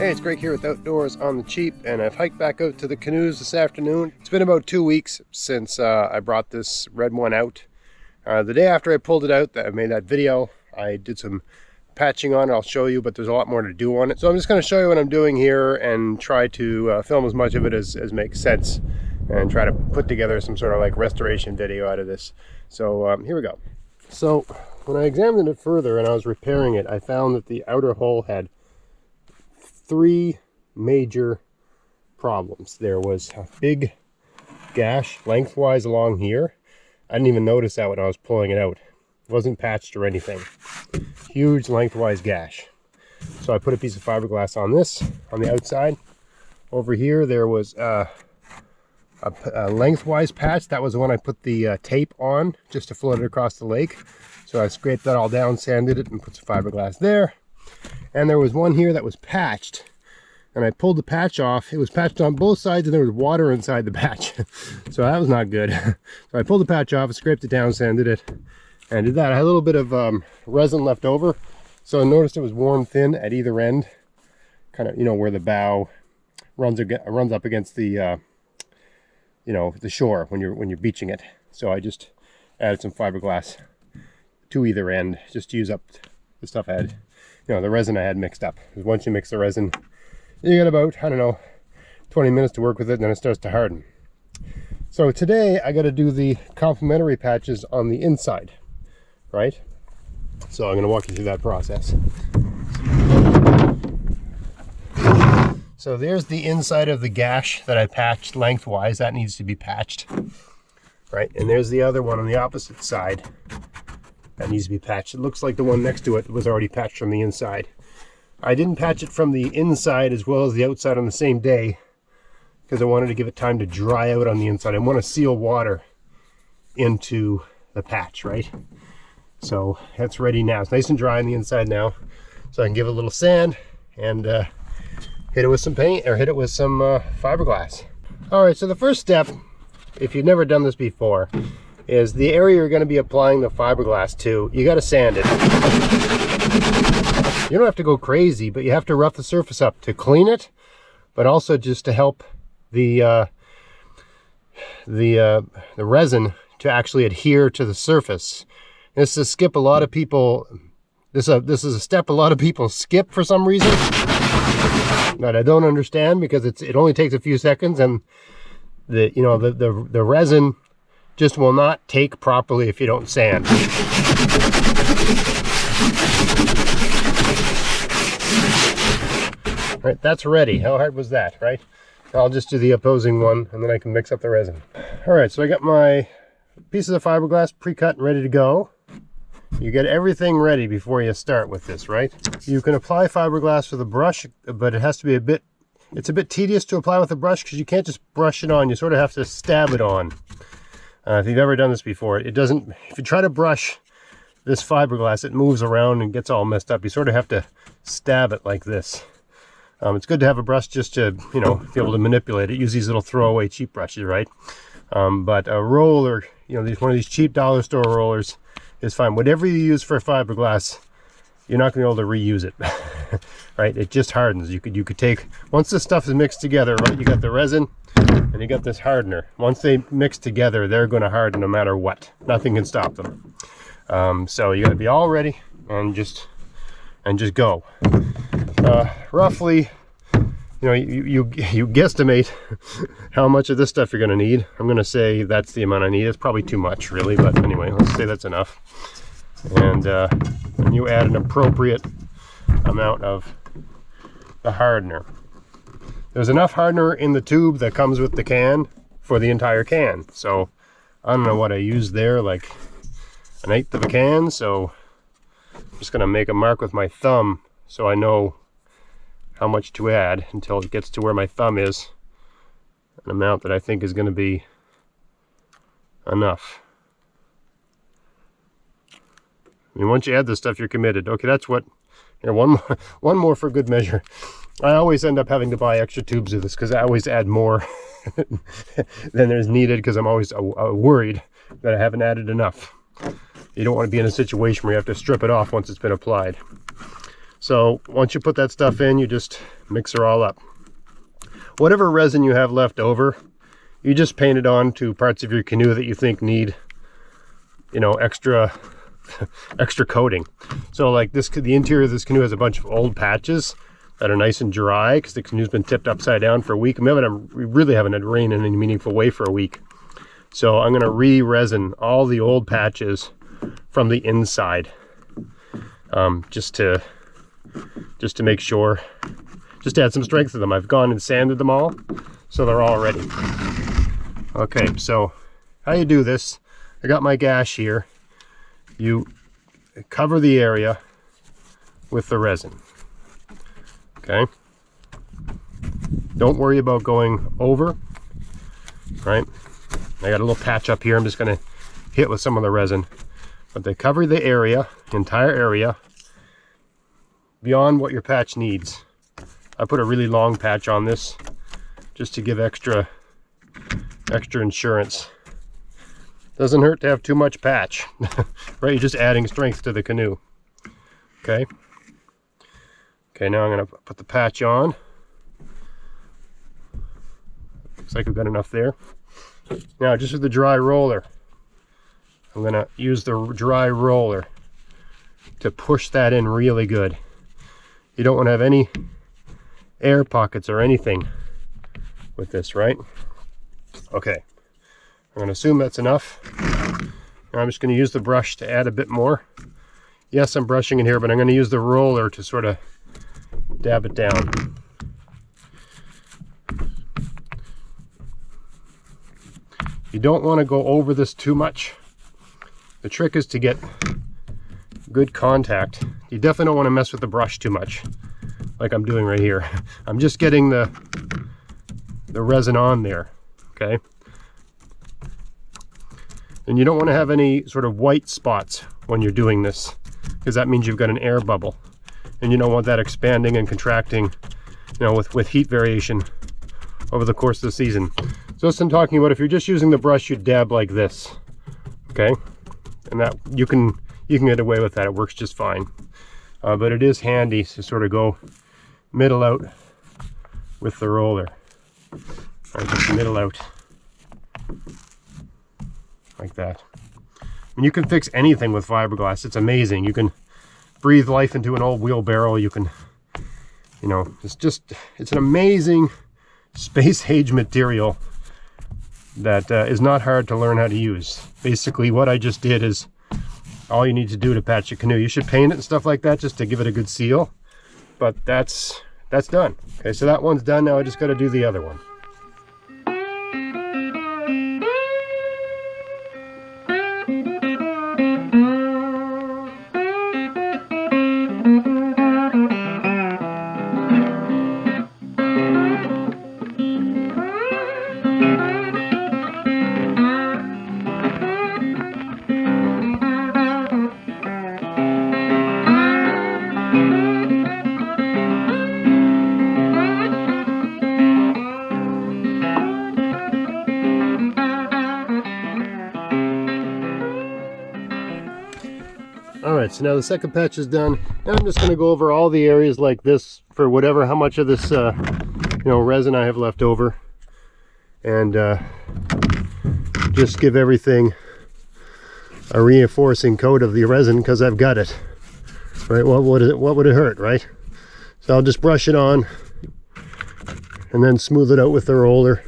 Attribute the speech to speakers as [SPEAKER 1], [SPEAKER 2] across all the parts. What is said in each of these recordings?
[SPEAKER 1] Hey, it's Greg here with Outdoors on the Cheap, and I've hiked back out to the canoes this afternoon. It's been about 2 weeks since I brought this red one out. The day after I pulled it out, I made that video. I did some patching on it, I'll show you, but there's a lot more to do on it. So I'm just going to show you what I'm doing here and try to film as much of it as makes sense and try to put together some sort of like restoration video out of this. So here we go. So when I examined it further and I was repairing it, I found that the outer hull had 3 major problems. There was a big gash lengthwise along here. I didn't even notice that when I was pulling it out. It wasn't patched or anything. Huge lengthwise gash. So I put a piece of fiberglass on this, on the outside. Over here there was a lengthwise patch. That was the one I put the tape on just to float it across the lake. So I scraped that all down, sanded it, and put some fiberglass there. And there was one here that was patched, and I pulled the patch off. It was patched on both sides and there was water inside the patch. So that was not good. So I pulled the patch off, scraped it down, sanded it, and did that. I had a little bit of resin left over, so I noticed it was worn thin at either end, kind of, you know, where the bow runs up against the you know, the shore when you're beaching it. So I just added some fiberglass to either end just to use up the stuff I had, you know, the resin I had mixed up. Because once you mix the resin, you got about, I don't know, 20 minutes to work with it, and then it starts to harden. So today I got to do the complementary patches on the inside, right? So I'm going to walk you through that process. So there's the inside of the gash that I patched lengthwise. That needs to be patched, right? And there's the other one on the opposite side that needs to be patched. It looks like the one next to it was already patched from the inside. I didn't patch it from the inside as well as the outside on the same day because I wanted to give it time to dry out on the inside. I want to seal water into the patch, right? So that's ready now. It's nice and dry on the inside now. So I can give it a little sand and hit it with some paint, or hit it with some fiberglass. All right, so the first step, if you've never done this before, is the area you're going to be applying the fiberglass to, you got to sand it. You don't have to go crazy, but you have to rough the surface up to clean it, but also just to help the resin to actually adhere to the surface. This is a skip a lot of people. This is a step a lot of people skip for some reason that I don't understand, because it only takes a few seconds, and the resin just will not take properly if you don't sand. Right, that's ready. How hard was that, right? I'll just do the opposing one and then I can mix up the resin. All right, so I got my pieces of fiberglass pre-cut and ready to go. You get everything ready before you start with this, right? You can apply fiberglass with a brush, but it has to be it's a bit tedious to apply with a brush because you can't just brush it on. You sort of have to stab it on. If you've ever done this before, it doesn't, if you try to brush this fiberglass, it moves around and gets all messed up. You sort of have to stab it like this. It's good to have a brush just to, you know, be able to manipulate it. Use these little throwaway cheap brushes, right? But a roller, you know, one of these cheap dollar store rollers is fine. Whatever you use for fiberglass, you're not going to be able to reuse it, right? It just hardens. You could take, once this stuff is mixed together, right? You got the resin and you got this hardener. Once they mix together, they're going to harden no matter what. Nothing can stop them. So you got to be all ready and just go. Roughly, you know, you guesstimate how much of this stuff you're going to need. I'm going to say that's the amount I need. It's probably too much, really, but anyway, let's say that's enough. And you add an appropriate amount of the hardener. There's enough hardener in the tube that comes with the can for the entire can. So I don't know what I used there, like 1/8 of a can. So I'm just going to make a mark with my thumb so I know how much to add until it gets to where my thumb is, an amount that I think is going to be enough. I mean, once you add this stuff, you're committed. Okay, that's what, here, one more for good measure. I always end up having to buy extra tubes of this because I always add more than there's needed, because I'm always worried that I haven't added enough. You don't want to be in a situation where you have to strip it off once it's been applied. So once you put that stuff in, you just mix her all up. Whatever resin you have left over, you just paint it on to parts of your canoe that you think need, you know, extra coating. So like this, the interior of this canoe has a bunch of old patches that are nice and dry because the canoe's been tipped upside down for a week. We really haven't had rain in any meaningful way for a week. So I'm gonna re-resin all the old patches from the inside, just to make sure, just to add some strength to them. I've gone and sanded them all, so they're all ready. Okay, so how you do this, I got my gash here. You cover the area with the resin, okay? Don't worry about going over, right? I got a little patch up here I'm just gonna hit with some of the resin. But they cover the area, entire area, beyond what your patch needs. I put a really long patch on this just to give extra insurance. Doesn't hurt to have too much patch, right? You're just adding strength to the canoe. Okay. Okay, now I'm gonna put the patch on. Looks like we've got enough there. Now, just with the dry roller, I'm gonna use the dry roller to push that in really good. You don't want to have any air pockets or anything with this, right? Okay, I'm gonna assume that's enough. Now I'm just gonna use the brush to add a bit more. Yes, I'm brushing in here, but I'm gonna use the roller to sort of dab it down. You don't want to go over this too much. The trick is to get good contact. You definitely don't want to mess with the brush too much, like I'm doing right here. I'm just getting the resin on there, okay? And you don't want to have any sort of white spots when you're doing this, because that means you've got an air bubble. And you don't want that expanding and contracting, you know, with heat variation over the course of the season. So as I'm talking about, if you're just using the brush, you dab like this, okay? And that you can get away with that. It works just fine. But it is handy to sort of go middle out with the roller. Or just middle out like that. And you can fix anything with fiberglass. It's amazing. You can breathe life into an old wheelbarrow. You can, you know, it's an amazing space age material that is not hard to learn how to use. Basically what I just did is all you need to do to patch a canoe. You should paint it and stuff like that just to give it a good seal, but that's done. Okay, so that one's done. Now I just got to do the other one. Alright, so now the second patch is done. Now I'm just going to go over all the areas like this for how much of this resin I have left over, and just give everything a reinforcing coat of the resin because I've got it. Right? What would it hurt, right? So I'll just brush it on and then smooth it out with the roller,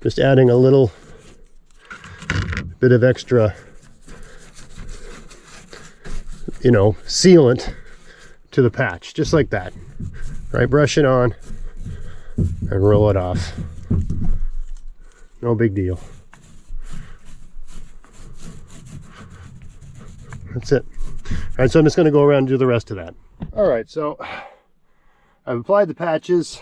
[SPEAKER 1] just adding a little bit of extra, you know, sealant to the patch, just like that. Right, brush it on and roll it off. No big deal. That's it. All right, so I'm just going to go around and do the rest of that. All right, so I've applied the patches,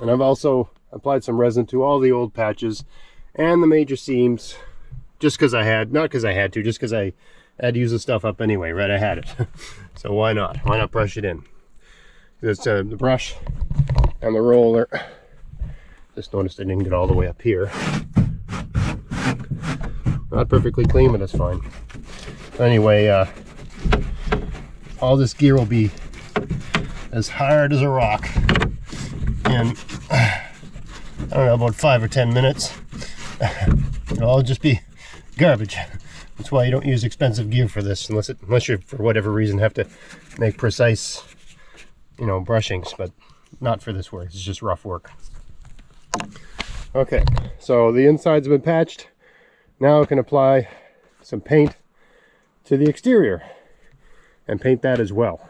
[SPEAKER 1] and I've also applied some resin to all the old patches and the major seams, just because I had, not because I had to, just because I had to use the stuff up anyway, right? I had it. So why not? Why not brush it in? It's the brush and the roller. Just noticed I didn't get all the way up here. Not perfectly clean, but that's fine. Anyway, all this gear will be as hard as a rock in, I don't know, about 5 or 10 minutes. It'll all just be garbage. That's why you don't use expensive gear for this, unless you, for whatever reason, have to make precise, you know, brushings, but not for this work. It's just rough work. Okay, so the insides have been patched. Now I can apply some paint to the exterior and paint that as well.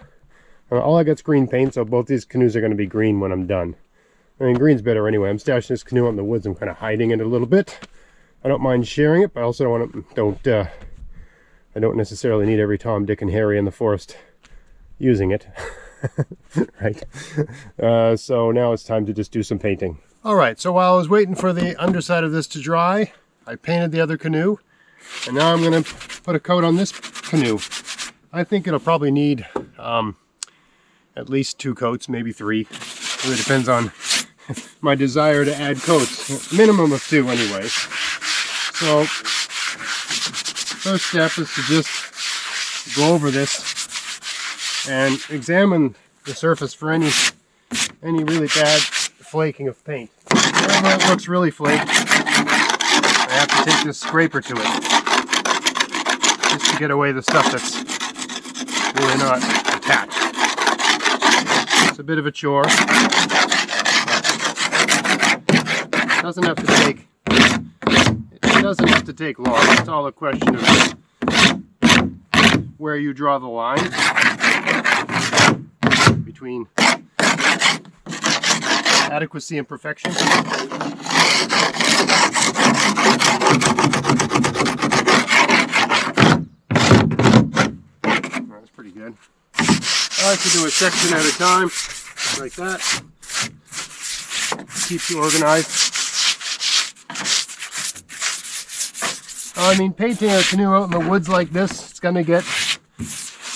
[SPEAKER 1] All I got's green paint, so both these canoes are going to be green when I'm done. I mean, green's better anyway. I'm stashing this canoe out in the woods. I'm kind of hiding it a little bit. I don't mind sharing it, but I also I don't necessarily need every Tom, Dick, and Harry in the forest using it. Right? So now it's time to just do some painting. All right, so while I was waiting for the underside of this to dry, I painted the other canoe, and now I'm going to put a coat on this canoe. I think it'll probably need at least 2 coats, maybe 3. It really depends on my desire to add coats. Minimum of 2 anyways. So first step is to just go over this and examine the surface for any really bad flaking of paint. Wherever it looks really flaked, I have to take this scraper to it just to get away the stuff that's really not attached. It's a bit of a chore. It doesn't have to take long. It's all a question of where you draw the line between adequacy and perfection. That's pretty good. I like to do a section at a time, like that. Keeps you organized. I mean, painting a canoe out in the woods like this, it's going to get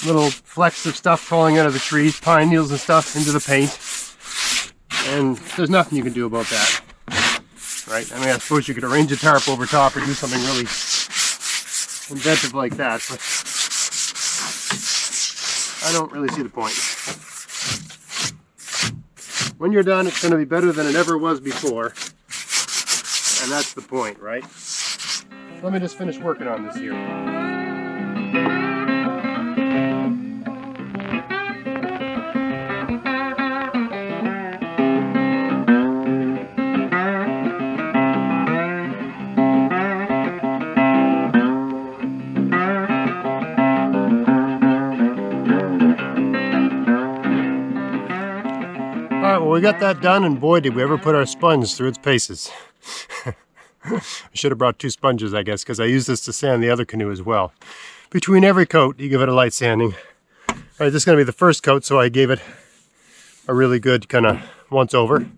[SPEAKER 1] little flecks of stuff falling out of the trees, pine needles and stuff, into the paint. And there's nothing you can do about that. Right? I mean, I suppose you could arrange a tarp over top or do something really inventive like that, but I don't really see the point. When you're done, it's going to be better than it ever was before. And that's the point, right? Let me just finish working on this here. Alright, well, we got that done, and boy, did we ever put our sponge through its paces. I should have brought 2 sponges, I guess, because I used this to sand the other canoe as well. Between every coat, you give it a light sanding. All right, this is going to be the first coat, so I gave it a really good kind of once over.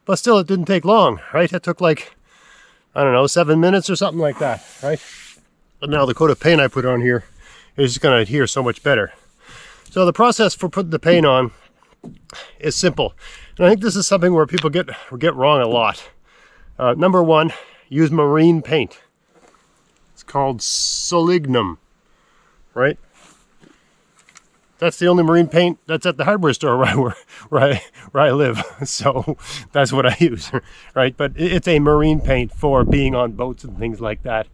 [SPEAKER 1] But still, it didn't take long, right? It took like, I don't know, 7 minutes or something like that, right? But now the coat of paint I put on here is just going to adhere so much better. So the process for putting the paint on is simple. And I think this is something where people get wrong a lot. Number 1, use marine paint. It's called Solignum, right? That's the only marine paint that's at the hardware store where I live. So that's what I use, right? But it's a marine paint for being on boats and things like that,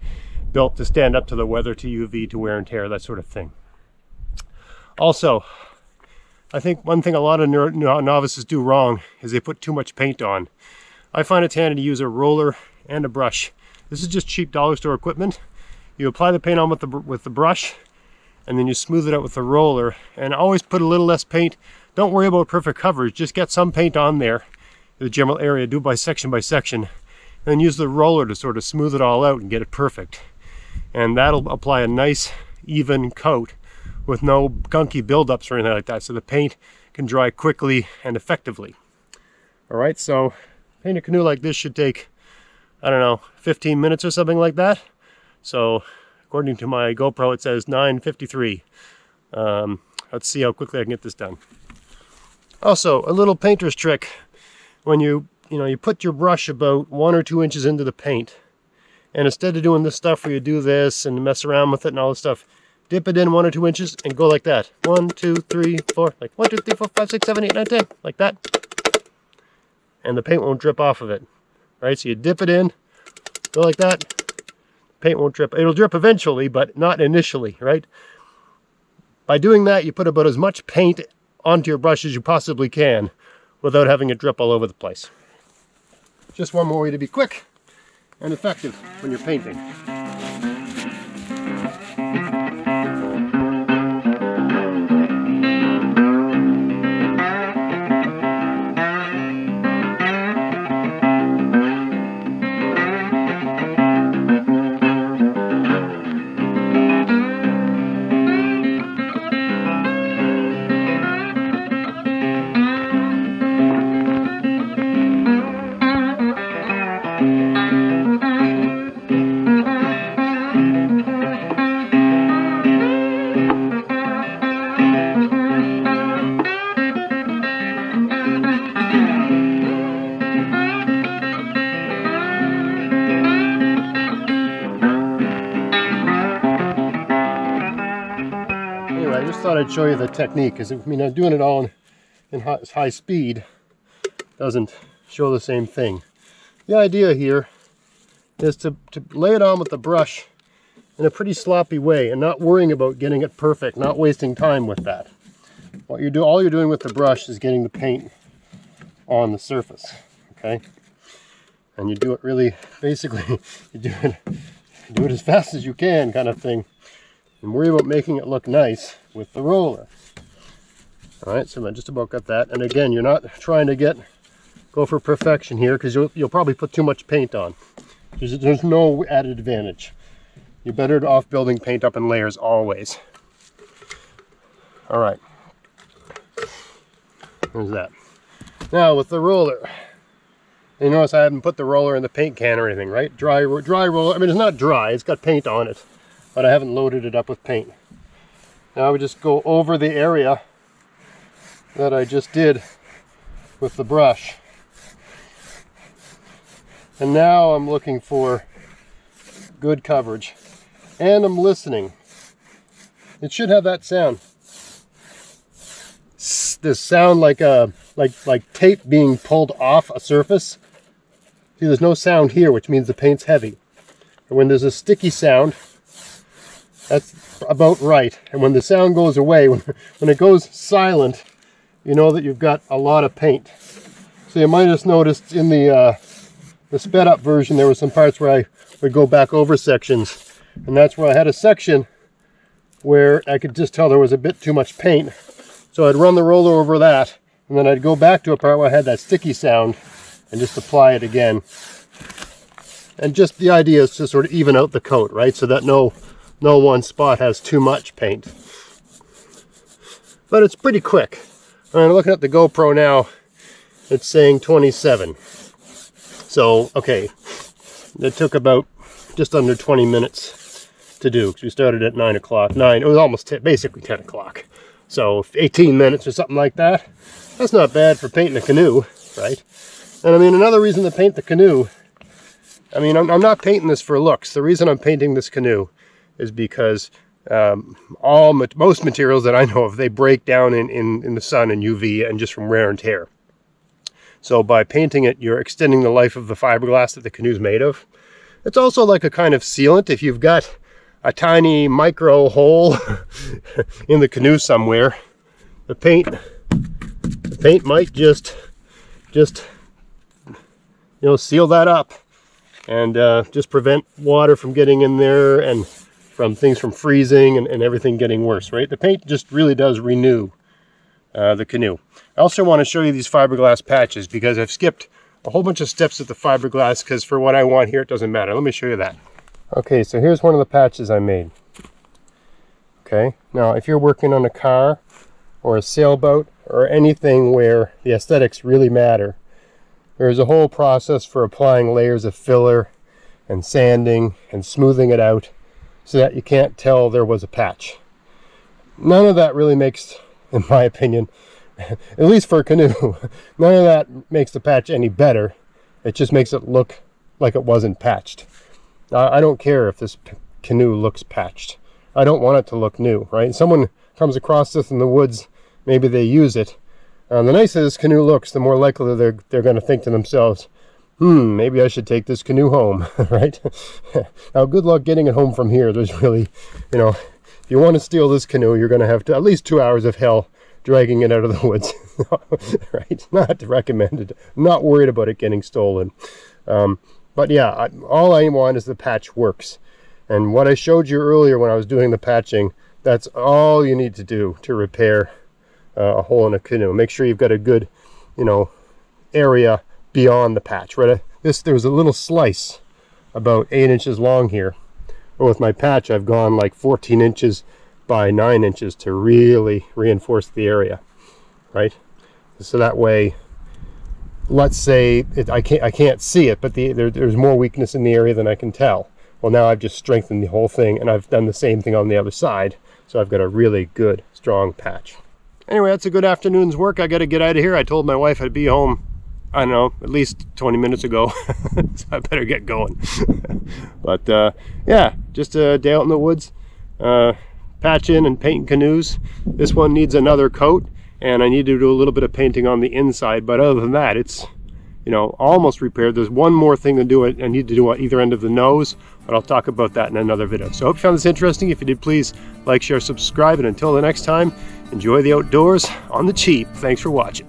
[SPEAKER 1] built to stand up to the weather, to UV, to wear and tear, that sort of thing. Also, I think one thing a lot of novices do wrong is they put too much paint on. I find it's handy to use a roller and a brush. This is just cheap dollar store equipment. You apply the paint on with the brush, and then you smooth it out with the roller, and always put a little less paint. Don't worry about perfect coverage, just get some paint on there, the general area, do by section, and then use the roller to sort of smooth it all out and get it perfect. And that'll apply a nice even coat with no gunky buildups or anything like that, so the paint can dry quickly and effectively. All right, so paint a canoe like this should take, I don't know, 15 minutes or something like that. So according to my GoPro, it says 9:53. Let's see how quickly I can get this done. Also, a little painter's trick. When you put your brush about 1 or 2 inches into the paint, and instead of doing this stuff where you do this and mess around with it and all this stuff, dip it in 1 or 2 inches and go like that. 1, 2, 3, 4, like 1, 2, 3, 4, 5, 6, 7, 8, 9, 10, like that. And the paint won't drip off of it, right? So you dip it in, go like that, paint won't drip. It'll drip eventually, but not initially, right? By doing that, you put about as much paint onto your brush as you possibly can without having it drip all over the place. Just one more way to be quick and effective when you're painting. I just thought I'd show you the technique, because I'm doing it all in high speed doesn't show the same thing. The idea here is to lay it on with the brush in a pretty sloppy way and not worrying about getting it perfect, not wasting time with that. All you're doing with the brush is getting the paint on the surface, okay? And you do it really, basically, you do it as fast as you can, kind of thing, and worry about making it look nice with the roller. All right, so I just about got that. And again, you're not trying to go for perfection here, because you'll probably put too much paint on. There's no added advantage. You're better off building paint up in layers always. All right, there's that. Now with the roller, you notice I haven't put the roller in the paint can or anything, right? Dry roller. I mean, it's not dry, it's got paint on it, but I haven't loaded it up with paint. Now we just go over the area that I just did with the brush. And now I'm looking for good coverage. And I'm listening. It should have that sound. This sound like tape being pulled off a surface. See, there's no sound here, which means the paint's heavy. And when there's a sticky sound, that's about right. And when the sound goes away, when it goes silent, you know that you've got a lot of paint. So you might have noticed in the sped up version, there were some parts where I would go back over sections. And that's where I had a section where I could just tell there was a bit too much paint. So I'd run the roller over that, and then I'd go back to a part where I had that sticky sound and just apply it again. And just the idea is to sort of even out the coat, right? So that no one spot has too much paint. But it's pretty quick. I'm looking at the GoPro now, it's saying 27. So, okay, it took about just under 20 minutes to do, because we started at 9 o'clock. It was almost basically 10 o'clock. So 18 minutes or something like that. That's not bad for painting a canoe, right? And I mean, another reason to paint the canoe, I mean, I'm not painting this for looks. The reason I'm painting this canoe is because most materials that I know of, they break down in the sun and UV and just from wear and tear. So by painting it, you're extending the life of the fiberglass that the canoe's made of. It's also like a kind of sealant. If you've got a tiny micro hole in the canoe somewhere, the paint might just seal that up and just prevent water from getting in there and from things from freezing and everything getting worse, right? The paint just really does renew the canoe. I also want to show you these fiberglass patches, because I've skipped a whole bunch of steps with the fiberglass, because for what I want here, it doesn't matter. Let me show you that. Okay, so here's one of the patches I made. Okay, now if you're working on a car or a sailboat or anything where the aesthetics really matter, there's a whole process for applying layers of filler and sanding and smoothing it out so that you can't tell there was a patch. None of that really makes, in my opinion, at least for a canoe, none of that makes the patch any better. It just makes it look like it wasn't patched. I don't care if this canoe looks patched. I don't want it to look new, right? Someone comes across this in the woods, maybe they use it. The nicer this canoe looks, the more likely they're going to think to themselves, maybe I should take this canoe home, right? Now, good luck getting it home from here. There's really, you know, if you want to steal this canoe, you're going to have at least 2 hours of hell dragging it out of the woods, right? Not recommended. I'm not worried about it getting stolen. But yeah, all I want is the patch works. And what I showed you earlier when I was doing the patching, that's all you need to do to repair a hole in a canoe. Make sure you've got a good, you know, area beyond the patch. Right? There was a little slice about 8 inches long here. But with my patch, I've gone like 14 inches by 9 inches to really reinforce the area, right? So that way, let's say I can't see it, but there's more weakness in the area than I can tell. Well, now I've just strengthened the whole thing, and I've done the same thing on the other side, so I've got a really good, strong patch. Anyway, that's a good afternoon's work. I got to get out of here. I told my wife I'd be home, I don't know, at least 20 minutes ago, so I better get going. But yeah, just a day out in the woods, patching and painting canoes. This one needs another coat, and I need to do a little bit of painting on the inside, but other than that, it's, you know, almost repaired. There's one more thing to do. I need to do on either end of the nose, but I'll talk about that in another video. So I hope you found this interesting. If you did, please like, share, subscribe, and until the next time, enjoy the outdoors on the cheap. Thanks for watching.